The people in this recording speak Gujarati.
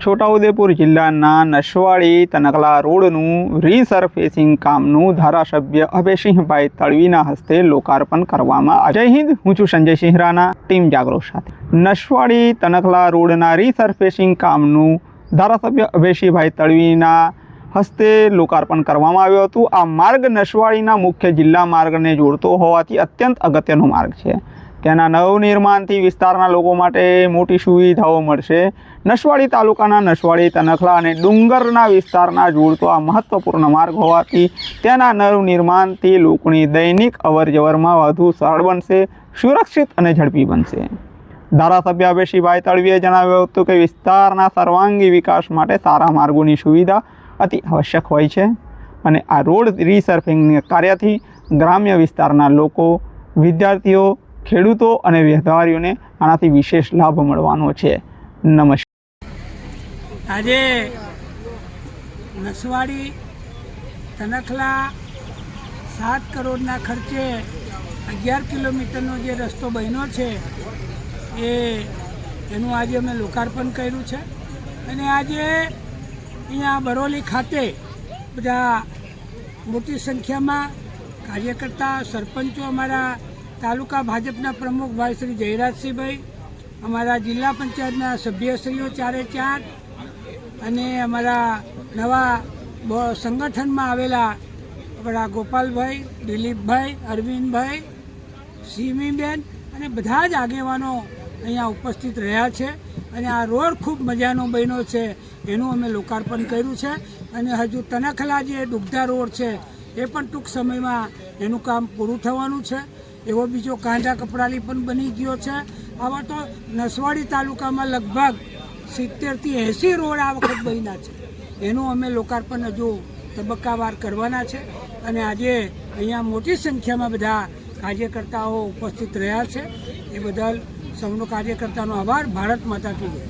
છોટાઉદેપુર જિલ્લાના નસવાડી તનકલા રોડનું રીસરફેસિંગ કામનું ધારાસભ્ય અભયસિંહભાઈ તડવીના હસ્તે લોકાર્પણ કરવામાં આવ્યું। જય હિન્દ, હું છું સંજયસિંહ રાણા, ટીમ જાગૃત સાથે। નસવાડી તનકલા રોડના રીસરફેસિંગ કામનું ધારાસભ્ય અભયસિંહભાઈ તડવીના હસ્તે લોકાર્પણ કરવામાં આવ્યું હતું। આ માર્ગ નસવાડીના મુખ્ય જિલ્લા માર્ગને જોડતો હોવાથી અત્યંત અગત્યનો માર્ગ છે। તેના નવનિર્માણથી વિસ્તારના લોકો માટે મોટી સુવિધાઓ મળશે। નસવાડી તાલુકાના નસવાડી, તનખલા અને ડુંગરના વિસ્તારના જોડતો આ મહત્વપૂર્ણ માર્ગ હોવાથી તેના નવનિર્માણથી લોકોની દૈનિક અવરજવરમાં વધુ સરળ બનશે, સુરક્ષિત અને ઝડપી બનશે। ધારાસભ્ય અભયસિંહભાઈ તડવીએ જણાવ્યું હતું કે વિસ્તારના સર્વાંગી વિકાસ માટે સારા માર્ગોની સુવિધા અતિ આવશ્યક હોય છે અને આ રોડ રીસર્ફિંગના કાર્યથી ગ્રામ્ય વિસ્તારના લોકો, વિદ્યાર્થીઓ, ખેડૂતો અને વેપારીઓને આનાથી વિશેષ લાભ મળવાનો છે। નમસ્કાર। આજે નસવાડી તનખલા 7 કરોડના ખર્ચે 11 કિલોમીટરનો જે રસ્તો બન્યો છે એનું આજે અમે લોકાર્પણ કર્યું છે અને આજે અહીંયા બરોલી ખાતે બધા મોટી સંખ્યામાં કાર્યકર્તા, સરપંચો, અમારા તાલુકા ભાજપના પ્રમુખ ભાઈ શ્રી જયરાજસિંહભાઈ, અમારા જિલ્લા પંચાયતના સભ્યશ્રીઓ 4 અને અમારા નવા સંગઠનમાં આવેલા આપણા ગોપાલભાઈ, દિલીપભાઈ, અરવિંદભાઈ, સીમીબેન અને બધા જ આગેવાનો અહીંયા ઉપસ્થિત રહ્યા છે અને આ રોડ ખૂબ મજાનો બન્યો છે, એનું અમે લોકાર્પણ કર્યું છે અને હજુ તનખલા જે દુગ્ધા રોડ છે એ પણ ટૂંક સમયમાં એનું કામ પૂરું થવાનું છે। એવો બીજો કાંધા કપડાલી પણ બની ગયો છે। આવા તો નસવાડી તાલુકામાં લગભગ 70થી 80 રોડ આ વખત બન્યા છે, એનું અમે લોકાર્પણ હજુ તબક્કાવાર કરવાના છે અને આજે અહીંયા મોટી સંખ્યામાં બધા કાર્યકર્તાઓ ઉપસ્થિત રહ્યા છે, એ બદલ સૌનો કાર્યકર્તાનો આભાર। ભારત માતા કી જય।